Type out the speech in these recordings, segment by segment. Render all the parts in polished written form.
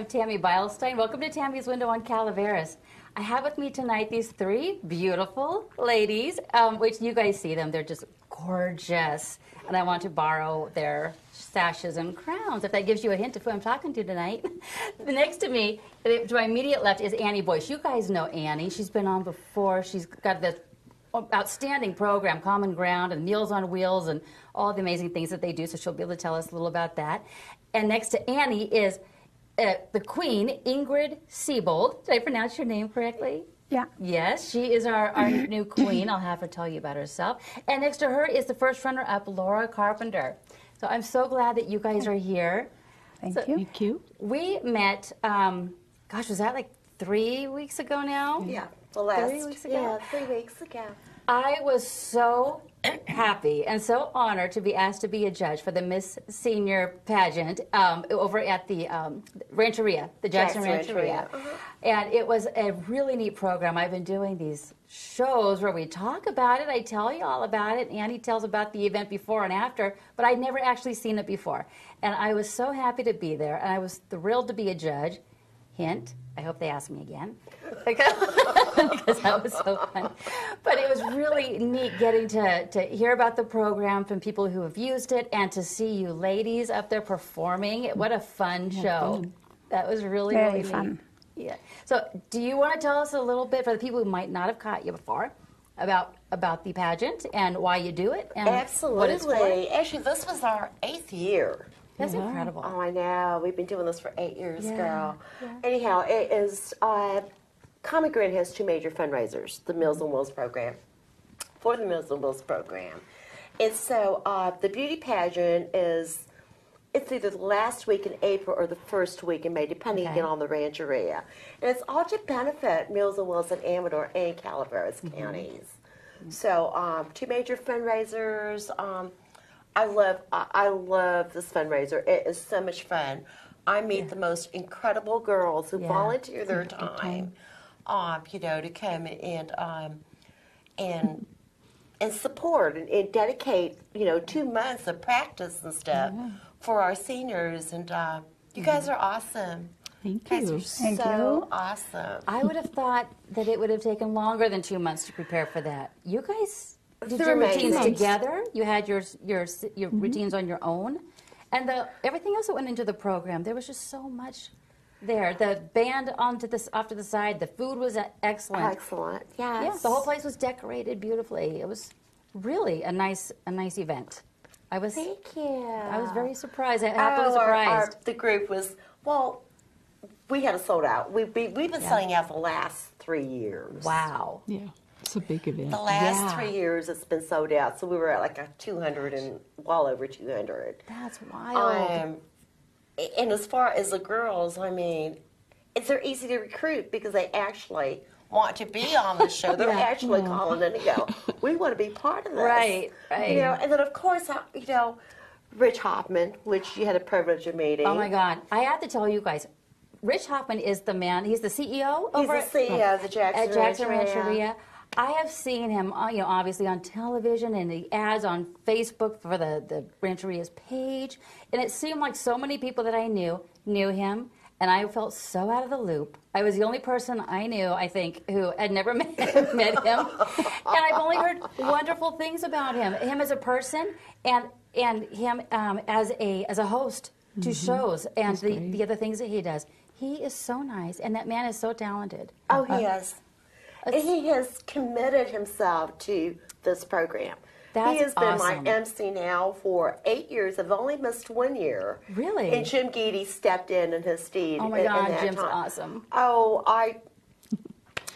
have Tammy Beilstein. Welcome to Tammy's Window on Calaveras. I have with me tonight these three beautiful ladies, which you guys see them. They're just gorgeous. And I want to borrow their sashes and crowns, if that gives you a hint of who I'm talking to tonight. Next to me, to my immediate left, is Annie Boyce. You guys know Annie. She's been on before. She's got this outstanding program, Common Ground and Meals on Wheels and all the amazing things that they do, so she'll be able to tell us a little about that. And next to Annie is the Queen, Ingrid Siebold. Did I pronounce your name correctly? Yeah. Yes, she is our new queen. I'll have her tell you about herself. And next to her is the first runner-up, Laura Carpenter. So I'm so glad that you guys are here. Thank you. Thank you. We met, gosh, was that like 3 weeks ago now? Yeah, the last 3 weeks ago? Yeah, 3 weeks ago. I was so happy and so honored to be asked to be a judge for the Miss Senior pageant over at the Rancheria, the Jackson Rancheria. And it was a really neat program. I've been doing these shows where we talk about it. I tell you all about it. Annie tells about the event before and after, but I'd never actually seen it before. And I was so happy to be there, and I was thrilled to be a judge. Hint, I hope they ask me again, because that was so fun. But it was really neat getting to hear about the program from people who have used it and to see you ladies up there performing. What a fun show. Fun. That was really, Very really fun. neat. Yeah. So do you want to tell us a little bit, for the people who might not have caught you before, about the pageant and why you do it? And what it's for? Absolutely. Actually, this was our 8th year. That's incredible. Oh, I know. We've been doing this for 8 years, Yeah, girl. yeah. Anyhow, it is, Common Ground has 2 major fundraisers, the Meals on Wheels program, for the Meals on Wheels program. And so the beauty pageant is, it's either the last week in April or the first week in May, depending again on the rancheria. And it's all to benefit Meals on Wheels in Amador and Calaveras counties. So 2 major fundraisers. I love this fundraiser. It is so much fun. I meet the most incredible girls who volunteer their time, you know, to come and support and dedicate, you know, 2 months of practice and stuff for our seniors. And you guys are awesome. Thank You guys you. are Thank so you. awesome. I would have thought that it would have taken longer than 2 months to prepare for that. You guys did They're your routines amazing. together. You had your routines on your own, and everything else that went into the program. There was just so much there. The band off to the side. The food was excellent. Excellent. Yes. Yeah, the whole place was decorated beautifully. It was really a nice event. Thank you. I was very surprised. Happily surprised. The group was, well, we had a sold out. We've been selling out the last 3 years. Wow. Yeah, it's a big event. The last 3 years it's been sold out. So we were at like a 200 and well over 200. That's wild. And as far as the girls, I mean, they're easy to recruit because they actually want to be on the show. They're actually calling in and go, we want to be part of this. Right. You know, and then of course, you know, Rich Hoffman, which you had a privilege of meeting. Oh my God. I have to tell you guys, Rich Hoffman is the man. He's the CEO over He's the CEO of the Jackson Rancheria. I have seen him, you know, obviously on television and the ads on Facebook for the Rancheria's page. And it seemed like so many people that I knew him. And I felt so out of the loop. I was the only person I knew, I think, who had never met him. And I've only heard wonderful things about him as a person and him as a host to shows and the other things that he does. He is so nice, and that man is so talented. Oh, he is. And he has committed himself to this program. He has been my MC now for 8 years. I've only missed 1 year. Really? And Jim Geedy stepped in his steed. Oh my God, that Jim's time. awesome. Oh,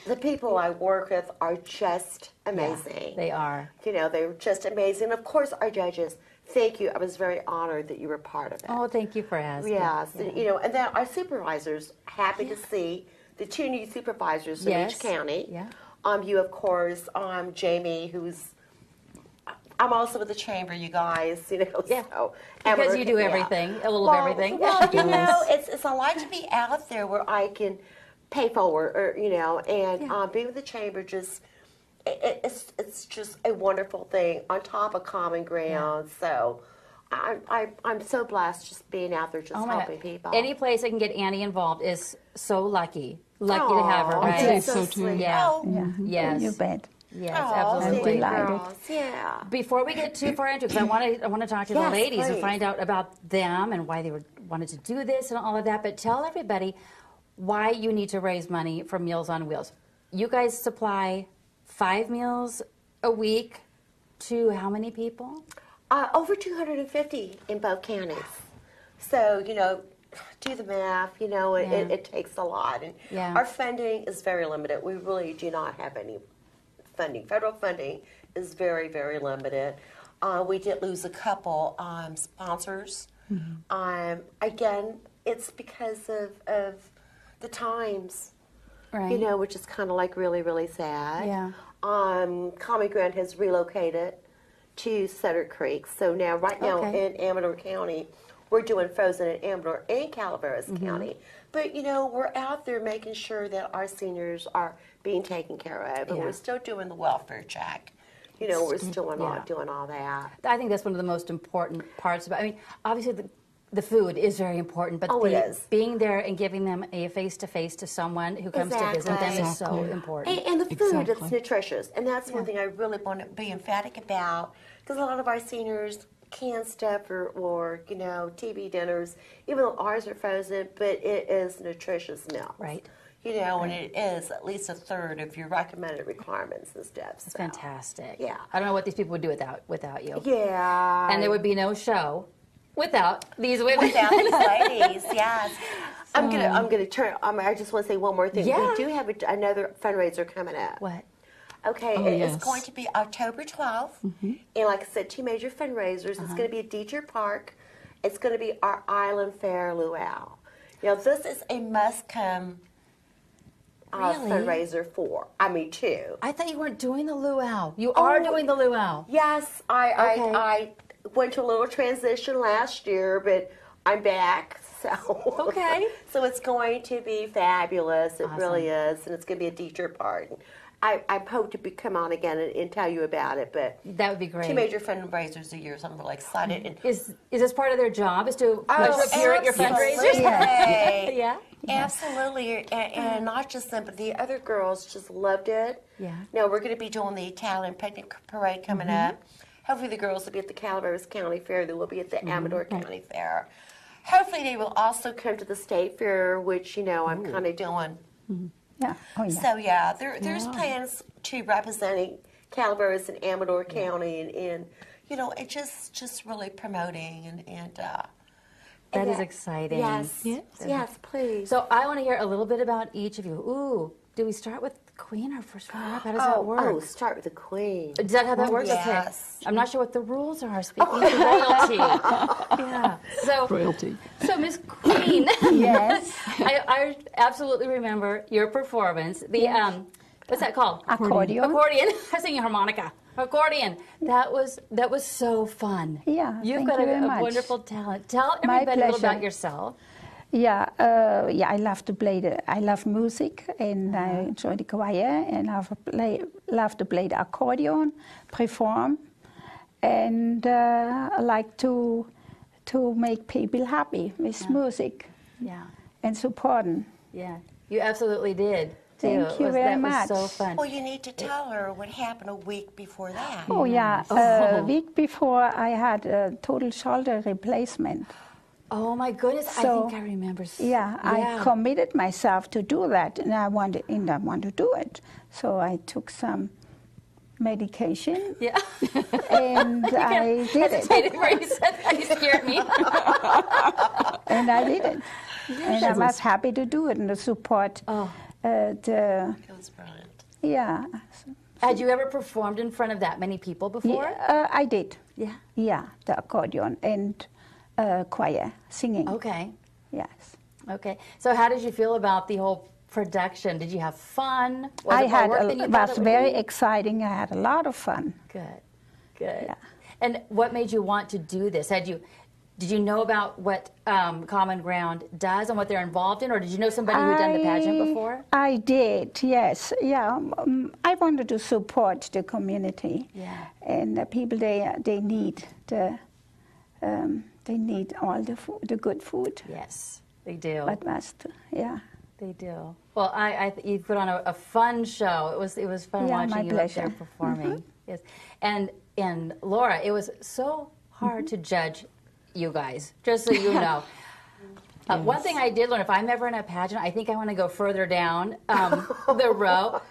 the people I work with are just amazing. Yeah, they are. You know, they're just amazing. Of course, our judges. Thank you. I was very honored that you were part of it. Oh, thank you for asking. Yes, and, you know, and then our supervisors, happy to see the 2 new supervisors from each county. Yeah. You, of course, Jamie, who's, I'm also with the chamber, you guys, you know. Yeah, so, because you do everything, a little of everything. Well, you know, it's I like to be out there where I can pay forward, or, you know, and being with the chamber just, it's just a wonderful thing on top of Common Ground. So I'm so blessed just being out there, just helping people. Any place I can get Annie involved is so lucky. Lucky to have her, I right? think so too. Yeah. Yeah. Yes. You bet. Yes, I'm absolutely. delighted. Girls, yeah. Before we get too far into it, because I want to talk to the Yes, ladies and please. find out about them and why they wanted to do this and all of that. But tell everybody why you need to raise money for Meals on Wheels. You guys supply 5 meals a week to how many people? Over 250 in both counties. So, do the math, it takes a lot. And our funding is very limited. We really do not have any funding. Federal funding is very, very limited. We did lose a couple sponsors. Again, it's because of the times, Right. which is kind of like really, really sad. Yeah. Common Ground has relocated to Sutter Creek. So now, right now in Amador County, we're doing frozen in Amador and Calaveras County. But, we're out there making sure that our seniors are being taken care of. And we're still doing the welfare check. We're still doing all that. I think that's one of the most important parts about. I mean, obviously the food is very important, but it is. Being there and giving them a face-to-face to someone who comes to visit them is so important. And the food, it's nutritious. And that's one thing I really want to be emphatic about, because a lot of our seniors canned stuff or TV dinners, even though ours are frozen, but it is nutritious meal. Right. And it is at least a third of your recommended requirements and stuff. It's fantastic. Yeah. I don't know what these people would do without you. Yeah. And there would be no show without these women. Without these ladies, yes. I'm gonna turn. I just want to say one more thing. Yeah. We do have another fundraiser coming up. What? Okay, it's going to be October 12th, and like I said, 2 major fundraisers. It's going to be at Dieter Park. It's going to be our Island Fair Luau. This is a must-come fundraiser for. I mean, 2. I thought you weren't doing the luau. You are doing the luau. Yes, I went to a little transition last year, but I'm back. So so it's going to be fabulous. It really is, and it's going to be at Dieter Park. I hope to come on again and tell you about it, but that would be great. 2 major fundraisers a year, so I'm really excited. And is this part of their job? Is to appear at your fundraisers? Yeah. Absolutely, and not just them, but the other girls just loved it. Yeah. Now we're going to be doing the Italian picnic parade coming up. Hopefully the girls will be at the Calaveras County Fair. They will be at the Amador County Fair. Hopefully they will also come to the State Fair, which I'm kind of doing. Yeah. Oh, yeah. So there's plans to representing Calaveras and Amador County, and it just really promoting and. That is exciting. Yes, please. So I want to hear a little bit about each of you. Ooh, do we start with the Queen or first runner-up? How does that work? Oh, start with the Queen. Is that how that works? Yes. Okay. I'm not sure what the rules are. Speaking of royalty. Yeah. So Royalty. So Miss Queen. Yes. I absolutely remember your performance. The what's that called? Accordion. Accordion. I was singing harmonica. Accordion. That was so fun. Yeah. You've thank got you very a much. wonderful talent. Tell My everybody a little pleasure. about yourself. Yeah, I love to play I love music, and I enjoy the choir, and I love to play the accordion, perform, and I like to make people happy with music. Yeah. And supporting. Yeah. You absolutely did. Thank you very much. That was so fun. Well, you need to tell her what happened a week before that. Oh yeah, a week before I had a total shoulder replacement. Oh my goodness! I think I remember. Yeah, I committed myself to do that, and I want to do it. So I took some medication. Yeah. And I did it. Where you said that, you scared me. And I did it. And I was happy to do it and to support It was brilliant. Yeah. Had you ever performed in front of that many people before? Yeah, I did. Yeah. Yeah, the accordion and choir singing. Okay. Yes. Okay. So how did you feel about the whole production? Did you have fun? It was very exciting. I had a lot of fun. Good. Good. Yeah. And what made you want to do this? Did you know about what Common Ground does and what they're involved in, or did you know somebody who had done the pageant before? I did, yes. Yeah, I wanted to support the community. Yeah. And the people, they need the they need all the food, the good food. Yes, they do. But must, yeah. They do. Well, you put on a fun show. It was fun watching you up there performing. Yes, and Laura, it was so hard to judge you guys. Just so you know. One thing I did learn, if I'm ever in a pageant, I think I want to go further down the row.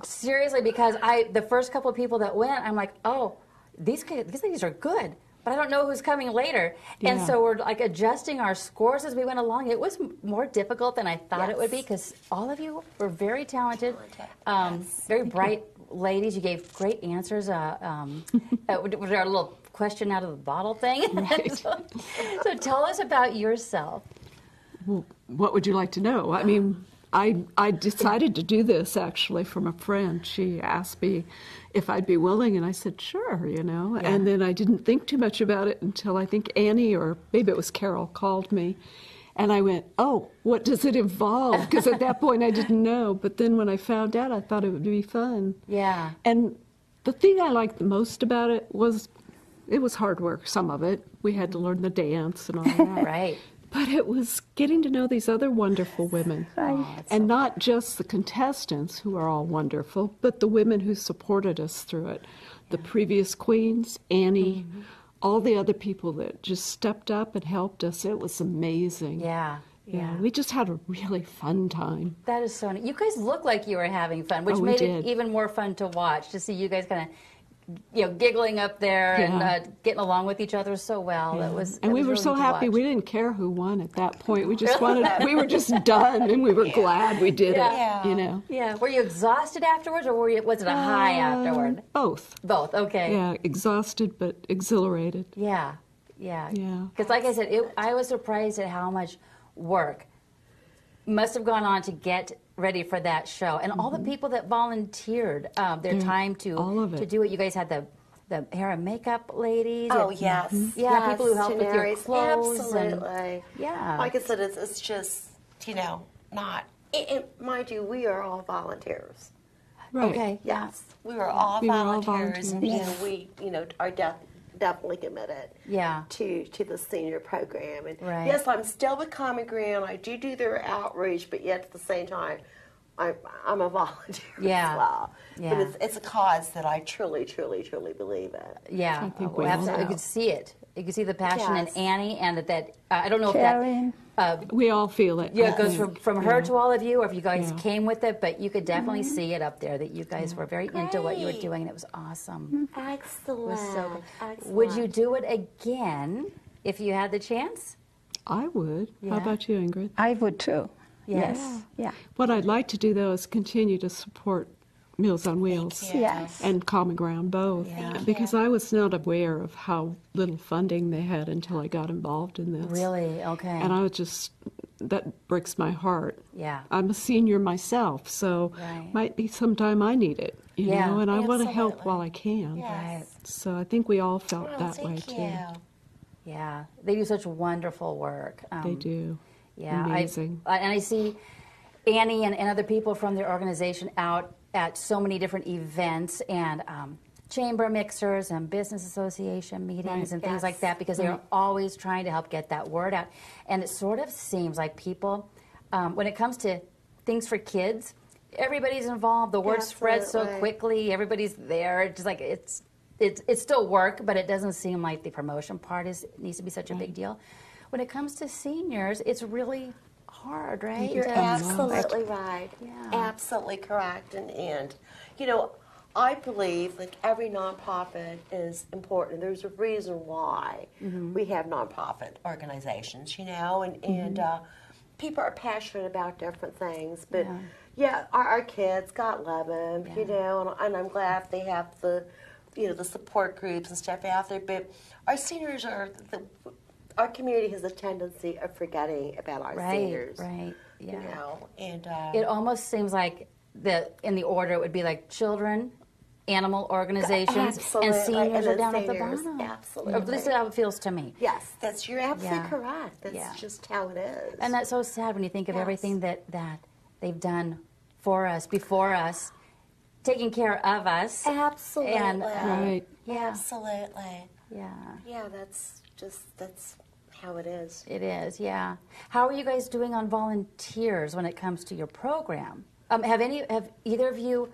Seriously, because the first couple of people that went, I'm like, oh, these ladies are good, but I don't know who's coming later. Yeah. And so we're like adjusting our scores as we went along. It was more difficult than I thought it would be, because all of you were very talented, very bright ladies. You gave great answers. Was there a little question out of the bottle thing? Right. So tell us about yourself. Well, what would you like to know? I mean, I decided to do this actually from a friend. She asked me if I'd be willing, and I said, sure, you know. Yeah. And then I didn't think too much about it until I think Annie, or maybe it was Carol, called me. And I went, oh, what does it involve? Because at that point I didn't know. But then when I found out, I thought it would be fun. Yeah. And the thing I liked the most about it was hard work, some of it. We had to learn the dance and all that. Right. But it was getting to know these other wonderful women. Right. And not just the contestants, who are all wonderful, but the women who supported us through it. The previous queens, Annie, all the other people that just stepped up and helped us. It was amazing. Yeah. Yeah, we just had a really fun time. That is so neat. You guys looked like you were having fun, which made it even more fun to watch, to see you guys kind of, giggling up there and getting along with each other so well. Yeah. And we were really so happy. We didn't care who won at that point. We just we were just done, and we were glad we did it, you know. Yeah. Were you exhausted afterwards, or was it a high afterward? Both. Both, okay. Yeah, exhausted but exhilarated. Yeah. Because like I said, I was surprised at how much work must have gone on to get ready for that show, and all the people that volunteered their time to do it. You guys had the hair and makeup ladies. Oh, yes. Yeah, people who helped with your clothes. Absolutely. Yeah. Like I said, it's just, not... mind you, we are all volunteers. Right. Okay. Yes. We were all volunteers. And, we, are definitely committed to the senior program. And yes, I'm still with Common Ground. I do their outreach, but yet at the same time, I'm a volunteer as well. Yeah. But it's a cause that I truly, truly, truly believe in. Yeah, I think absolutely. You could see it. You could see the passion in Annie, and that I don't know Karen. if that... we all feel it. Yeah, it goes from her to all of you, or if you guys came with it, but you could definitely see it up there, that you guys were very into what you were doing, and it was awesome. Excellent. It was so good. Excellent. Would you do it again if you had the chance? I would. How about you, Ingrid? I would too. Yes. Yeah. What I'd like to do, though, is continue to support Meals on Wheels Yes. and Common Ground both, because I was not aware of how little funding they had until I got involved in this. Really? Okay. And I was just, that breaks my heart. Yeah. I'm a senior myself, so might be sometime I need it, you know, and I want to help while I can. Yes. Right. So I think we all felt that way, too. Yeah. They do such wonderful work. They do. Yeah. Amazing. And I see Annie and other people from their organization out at so many different events and chamber mixers and business association meetings and things like that, because they are always trying to help get that word out. And it sort of seems like people, when it comes to things for kids, everybody's involved. The word spreads so quickly. Everybody's there. It's just like it's still work, but it doesn't seem like the promotion part needs to be such a big deal. When it comes to seniors, it's really hard, right? You're absolutely right. Yeah. Absolutely correct. And I believe that every nonprofit is important. There's a reason why we have nonprofit organizations, and people are passionate about different things. But our kids, God love them, and I'm glad they have the support groups and stuff out there. But our seniors our community has a tendency of forgetting about our seniors. Right, yeah. And it almost seems like in the order it would be like children, animal organizations, and seniors are down at the bottom. Absolutely. Or at least how it feels to me. Yes, you're absolutely correct. That's just how it is. And that's so sad when you think of everything that they've done for us, before us, taking care of us. Absolutely. And, right. Absolutely. Yeah. Yeah, that's that's how it is. It is, yeah. How are you guys doing on volunteers when it comes to your program? Have either of you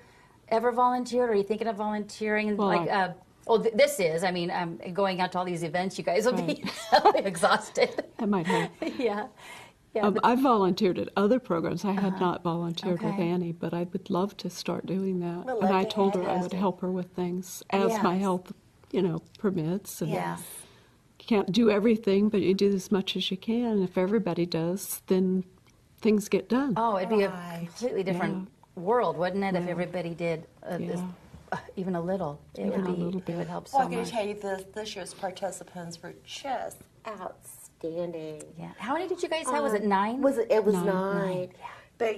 ever volunteered? Or are you thinking of volunteering? Well, This is. I mean, going out to all these events, you guys will be exhausted. That might help. Yeah. Yeah, I've volunteered at other programs. I had not volunteered with Okay. Annie, but I would love to start doing that. We'd And love I to told her have I you. would help her with things as my Yes. health, permits. And Yeah. you can't do everything, but you do as much as you can. And if everybody does, then things get done. Oh, it'd be a Right. completely different world, wouldn't it, if Yeah. everybody did Yeah. even a little? It Even would a be. little It bit. would help so Well, I'm going much. to tell you, this year's participants were just outstanding. Yeah. How many did you guys have? Was it 9? It was Nine. 9. But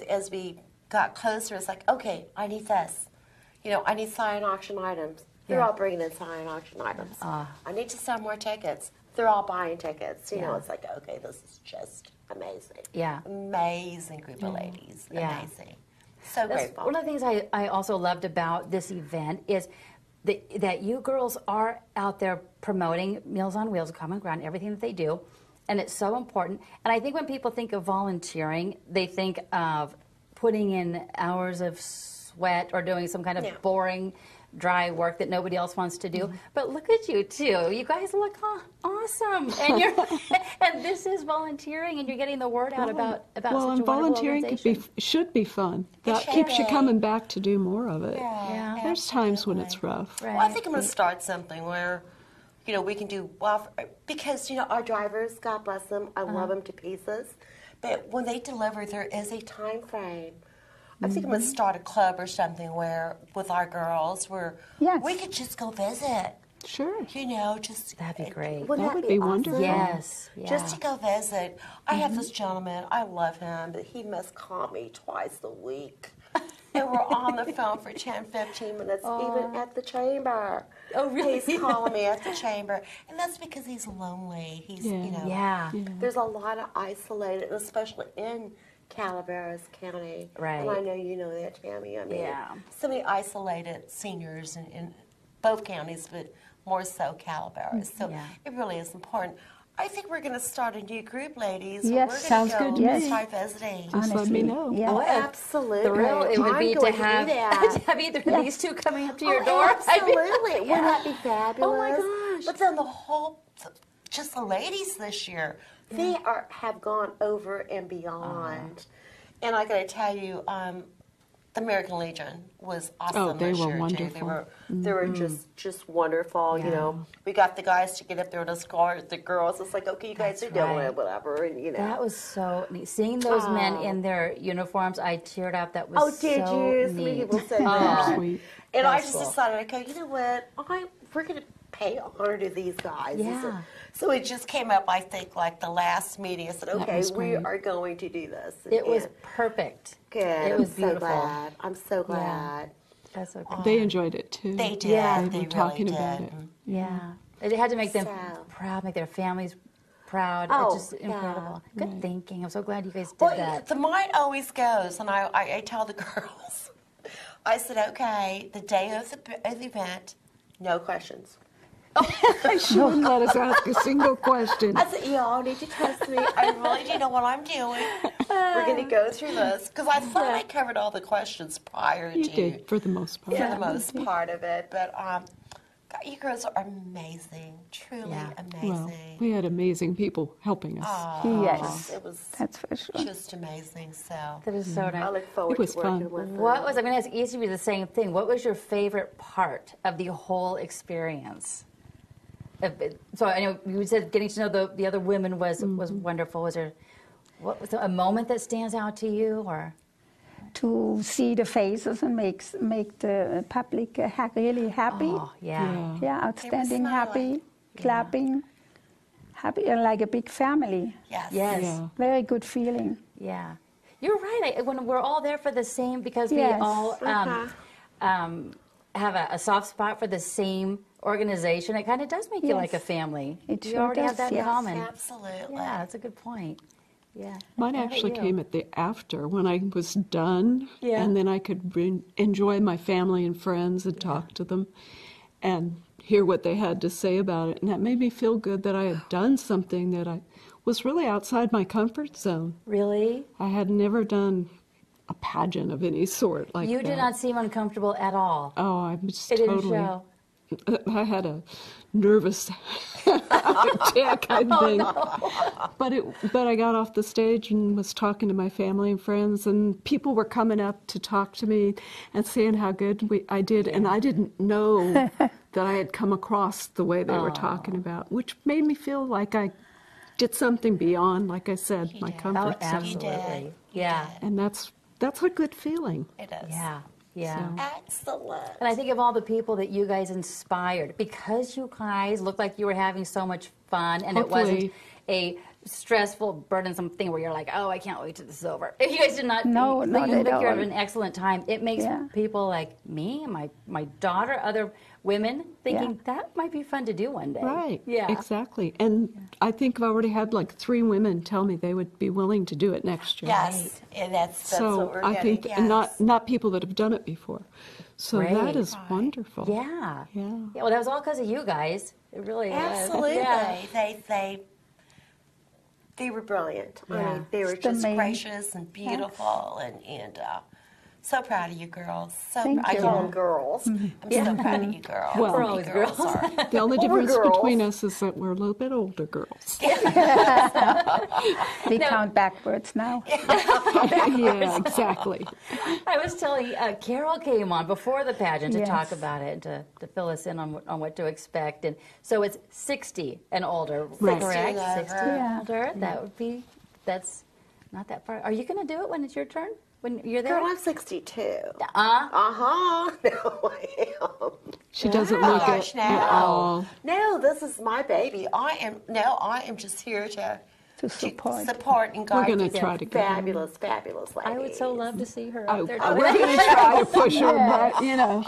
as we got closer, it's like, okay, I need this. I need silent auction items. They're Yeah. all bringing in silent auction items. Ah. I need to sell more tickets. They're all buying tickets. Yeah. It's like, okay, this is just amazing. Yeah. Amazing group of ladies. Yeah. Amazing. So That's grateful. one of the things I also loved about this event is that you girls are out there promoting Meals on Wheels, Common Ground, everything that they do, and it's so important. And I think when people think of volunteering, they think of putting in hours of sweat or doing some kind of Yeah. boring, dry work that nobody else wants to do. But look at you two. You guys look awesome, and and this is volunteering, and you're getting the word out about well, such a and wonderful volunteering organization. should be fun. That should keeps you be. coming back to do more of it. Yeah. There's times when it's rough. Right. Well, I think I'm going to start something where, we can do because our drivers, God bless them, I love them to pieces, but when they deliver, there is a time frame. I think I'm going to start a club or something where with our girls where Yes. we could just go visit. Sure. Just That'd be great. Wouldn't That that would be awesome? wonderful. Yes. Yeah. Just to go visit. I have this gentleman, I love him, but he must call me twice a week. And we're on the phone for 10, 15 minutes, even at the chamber. Oh, really? He's calling me at the chamber. And that's because he's lonely. He's, Yeah. There's a lot of isolated, especially in Calaveras County. Right. And I know you know that, Tammy. I mean, Yeah. so many isolated seniors in both counties, but more so Calaveras. So Yeah. it really is important. I think we're going to start a new group, ladies. Yes, we're sounds gonna good to go me. start visiting. Just let me know. Yeah. Oh, What a absolutely. thrill it would I'm be to going have, do that. to have either of these two coming up to your Oh, door. absolutely. Wouldn't that be fabulous? Oh, my gosh. But then just the ladies this year, they have gone over and beyond. And I got to tell you, the American Legion was awesome Oh, they this were year, too. wonderful. They were just wonderful. We got the guys to get up there and escort the girls. It's like, okay, you guys That's are doing right. it, whatever, and That was so neat. Seeing those men in their uniforms, I teared up. That was Oh, so did you? So many neat. people said that. Sweet. And I That's just cool. decided, okay, you know what? We're going to pay honor to these guys. Yeah. So it just came up, I think, like the last meeting. I said, okay, was we great. are going to do this. It was And perfect. good. It was I'm beautiful. so glad. I'm so glad. That's so cool. They enjoyed it too. They did. Yeah. They They were really talking did. about it. Yeah. It had to make them So- proud, make their families proud. Oh, It's just yeah. incredible. Good thinking. I'm so glad you guys did Well, that. the mind always goes, and I tell the girls, I said, okay, the day of the event, no questions. She wouldn't let us ask a single question. I said, you all need to trust me. I really do know what I'm doing. We're going to go through this. Because I thought I covered all the questions prior You to, did, for the most part. for the most part of it. But God, you girls are amazing. Truly Yeah. Well, amazing. we had amazing people helping us. Yes, It was that's for sure. just amazing. So That is so I nice. look forward It was to working fun. with them. What was, I'm going to ask each of you the same thing. What was your favorite part of the whole experience? So I know you said getting to know the other women was wonderful. Was there a moment that stands out to you, or? To see the faces and make the public really happy. Oh, yeah. Yeah, outstanding, smiling. happy, clapping, happy, like a big family. Yes. Yes. Yeah. Very good feeling. Yeah. You're right. When we're all there for the same, because Yes. we all have a soft spot for the same organization, it kind of does make you Yes. like a family. It you sure already have does, that in yes. common. Absolutely. Yeah, that's a good point. Yeah. Mine How about actually you? came at the after, when I was done, Yeah. and then I could enjoy my family and friends and talk to them. And hear what they had to say about it. And that made me feel good that I had done something that I was really outside my comfort zone. Really? I had never done a pageant of any sort like that. You did not seem uncomfortable at all. Oh, I was It totally... didn't show. I had a nervous attack, I think. But I got off the stage and was talking to my family and friends, and people were coming up to talk to me and saying how good I did, and I didn't know that I had come across the way they were talking about, which made me feel like I did something beyond, like I said, my comfort zone. Absolutely. Yeah. And that's a good feeling. It is. Yeah. Yeah. Excellent. And I think of all the people that you guys inspired, because you guys looked like you were having so much fun, and Hopefully. it wasn't a stressful, burdensome thing where you're like, oh, I can't wait till this is over. If you guys did not, No, you not look at like you're all. having an excellent time. It makes people like me and my daughter, other women, thinking that might be fun to do one day. Right. Yeah. Exactly. And I think I've already had like 3 women tell me they would be willing to do it next year. Yes, and that's So what we're I getting. think, yes. and not people that have done it before. So Great. that is wonderful. Yeah. Yeah. Well, that was all because of you guys. It really is. Absolutely. Yeah. They were brilliant. I Yeah. mean, they were It's the just main- gracious and beautiful, and so proud of you girls. So Thank I you. call them girls. I'm so proud of you girls. Well, We're You always girls. are. The only difference girls. between us is that we're a little bit older girls. We count backwards now. Yeah, exactly. I was telling, Carol came on before the pageant to Yes. talk about it, to fill us in on what to expect. And so it's 60 and older, Right. correct? 60 and 60 over. and older. That would be, that's not that far. Are you going to do it when it's your turn? When you're there? Girl, I'm 62. Uh-uh. No, I am. She doesn't Oh, look gosh, it no. at all. No, this is my baby. I am just here to support. and We're guide going you. to try to go. Fabulous, fabulous lady. I would so love to see her Oh, out there. we're going to try to push her, but, you know,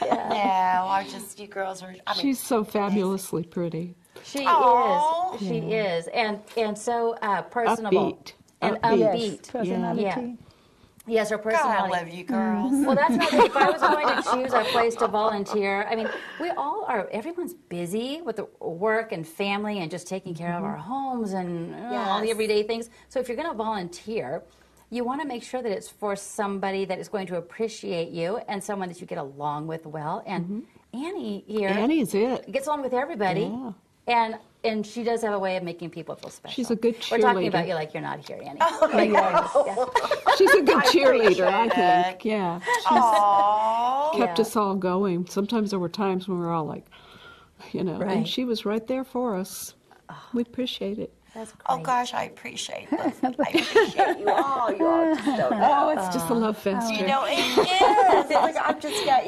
No, you girls are. I mean, she's so fabulously pretty. She Aw. is. She is. And so personable. Upbeat. And Upbeat. upbeat. Yes, personality. Yeah. Yes, her God, I personality. love you girls. Well, that's not it. If I was going to choose a place to volunteer, I mean, we all are, everyone's busy with the work and family and just taking care of our homes and all the Yes. everyday things. So if you're going to volunteer, you want to make sure that it's for somebody that is going to appreciate you and someone that you get along with well. And Annie here Annie's it. gets along with everybody. Yeah. And she does have a way of making people feel special. She's a good We're talking cheerleader. about you like you're not here, Annie. She's a good cheerleader, I appreciate think. Yeah. Aww. Kept us all going. Sometimes there were times when we were all like, you know, Right. and she was right there for us. We appreciate it. That's great. Oh gosh, I appreciate this. I appreciate You all just don't know. Oh, it's just a love fest. You know, it is. It's like I've just got,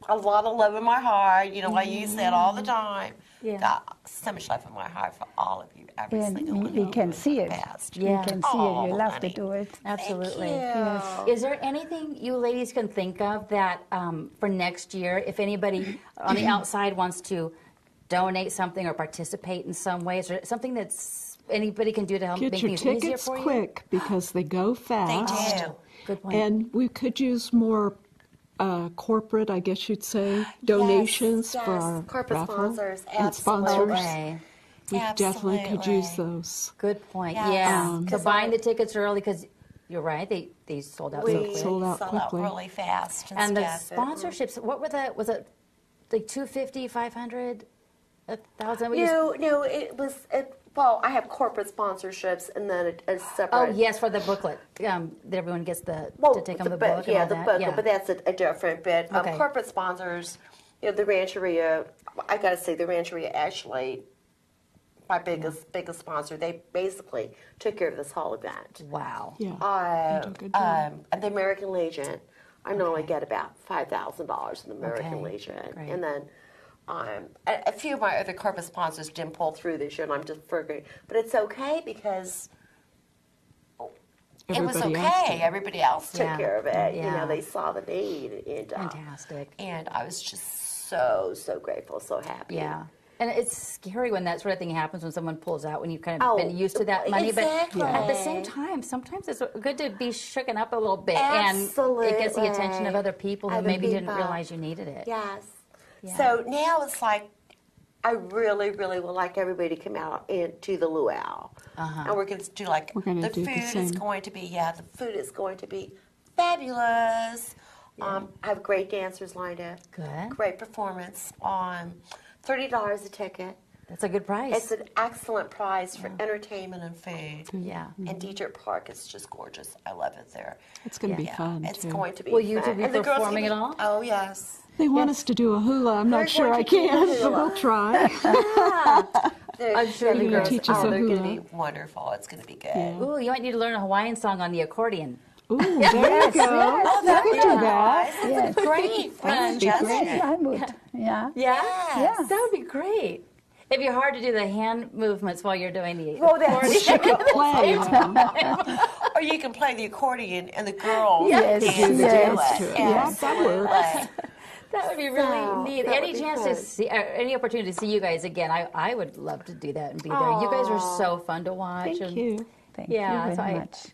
a lot of love in my heart. I use that all the time. Yeah. Got so much love in my heart for all of you, every And single one. we of can you see it. past. Yeah. You can see it. Oh, You love honey. to do it. Absolutely. Thank you. Is there anything you ladies can think of that for next year, if anybody on the outside wants to donate something or participate in some way, is there something that's anybody can do to help Get make your things easier tickets for you? quick because they go fast. do. Good point. And we could use more corporate, I guess you'd say, donations yes. for our Corporate raffle sponsors, and absolutely. sponsors. Okay. We definitely could use Absolutely. those. Good point. Yes. Yeah. So 'Cause buying the tickets early because you're right. They sold out so We quick. Sold out Sold out quickly. really fast and, And the stuff. sponsorships, what were the, was it like 250, 500, 1,000? No, it was, well, I have corporate sponsorships and then a separate. Oh, yes, for the booklet. That everyone gets to take home the book, book and yeah, all the that. booklet, Yeah. but that's a different bit. Okay. Corporate sponsors, the Rancheria, I got to say, the Rancheria actually, my biggest sponsor, they basically took care of this whole event. Wow. Yeah. they do a good job. And the American Legion, I normally get about $5,000 in the American Okay, Legion. great. And then a few of my other corporate sponsors didn't pull through this year, and I'm just forgetting. But it's okay because It was Everybody else okay. did. Everybody else took Yeah. care of it. Yeah. They saw the need. And, Fantastic. and I was just so grateful, so happy. Yeah. And it's scary when that sort of thing happens when someone pulls out when you've kind of Oh, been used to that money. exactly. But at the same time, sometimes it's good to be shooken up a little bit. Absolutely. And it gets the attention of other people who Other maybe didn't people. realize you needed it. Yes. Yeah. So now it's like, I really, really would like everybody to come out into the luau. And we're going to do like, We're gonna the do the food is same. going to be, the food is going to be fabulous. I have great dancers lined up. Good. Great performance. $30 a ticket. That's a good price. It's an excellent price for entertainment and food. Yeah. And Dietrich Park is just gorgeous. I love it there. It's going to be fun, It's too. going to be Will you two fun. be And the girls performing can at all? Oh, yes. They want us to do a hula. I'm They're not sure going I to do a can, but hula. we'll try. I'm sure the You're gonna girls. teach us a they're going to hula. be wonderful. It's going to be good. Yeah. Ooh, you might need to learn a Hawaiian song on the accordion. Ooh, there you go. Oh, that would do that. Yes. Great fun. Yes, I would. Yeah. Yeah? Yes. That would be great. It'd be hard to do the hand movements while you're doing the Well, that's accordion. Play. Or you can play the accordion and the girls Yes, dance do the dance it. to it. Yeah, that works. Absolutely. That would be really neat. that Any would be chance fun. to see, any opportunity to see you guys again? I would love to do that and be there. You guys are so fun to watch. Thank and you. Thank Yeah, you so very much.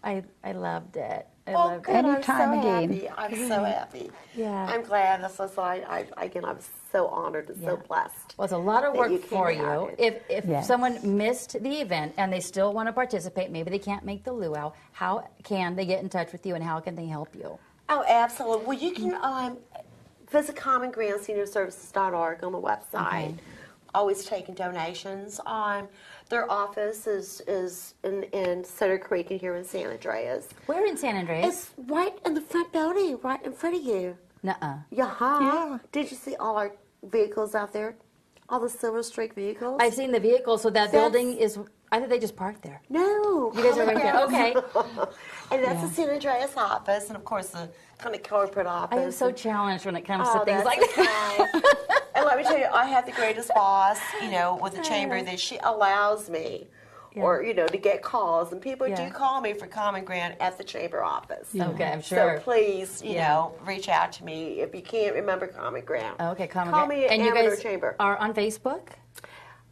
I loved it. I Oh, loved good. it. Anytime I'm so again. happy. I'm so happy. Yeah. I'm glad. That's so I again, I'm so honored and so blessed. Well, it's a lot of that work you came for out. you. If Yes. someone missed the event and they still want to participate, maybe they can't make the luau, how can they get in touch with you and how can they help you? Oh, absolutely. Well, you can visit commongroundseniorservices.org on the website. Okay. Always taking donations. Their office is in Cedar Creek and here in San Andreas. Where in San Andreas? It's right in the front building, right in front of you. Nuh-uh. Yeah. Did you see all our vehicles out there? All the Silver Streak vehicles? I've seen the vehicle, so that building is, I think they just parked there. No. You guys are right there. Okay. And that's the San Andreas office, and of course the kind of corporate office. I am so challenged when it comes Oh, to things that's like that. okay. And let me tell you, I have the greatest boss, with the chamber that she allows me, or to get calls, and people Yeah. do call me for Common Ground at the chamber office. Okay, I'm sure. So please, reach out to me if you can't remember Common Ground. Okay, Call Ground. me at And you Amateur guys Chamber. are on Facebook?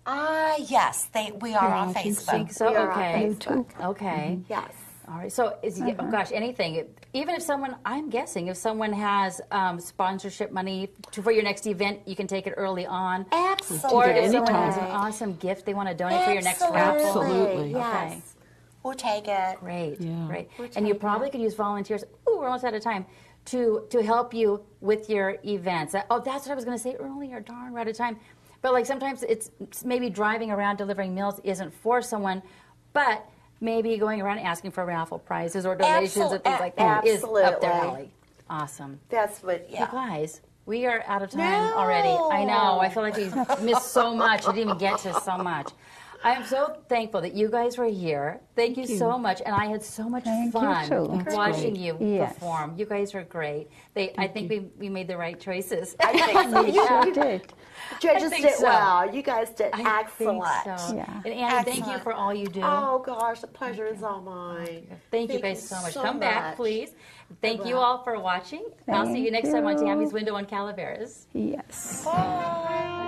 Yes, we are on I think Facebook. so. Think so? We are on Okay. Facebook. Okay. Yes. All right. So, oh gosh, anything. Even if someone, I'm guessing, if someone has sponsorship money for your next event, you can take it early on. Absolutely. Or Take it if someone has an anytime. awesome gift they want to donate for your next raffle. Absolutely. Yes. Okay. We'll take it. Great. Yeah. Great. And you probably could use volunteers. Ooh, we're almost out of time. To help you with your events. Oh, that's what I was going to say earlier. Darn, we're out of time. But like sometimes it's maybe driving around delivering meals isn't for someone, but maybe going around asking for raffle prizes or donations and things like that is up their Absolutely. alley. Awesome. That's what. You guys, we are out of time already. I know. I feel like we missed so much. We didn't even get to so much. I am so thankful that you guys were here. Thank you so much, and I had so much Thank you, fun too. That's watching great. you Yes. perform. You guys are great. I think we made the right choices. I think so. We sure did. Judges think did so. well. You guys did I excellent. think so. Yeah. And Annie, thank you Excellent. for all you do. Oh gosh, the pleasure is all mine. Thank you guys so much. Come much. back, please. Thank you all for watching. I'll see you Thank next time on you. Tammy's Window on Calaveras. Yes. Bye.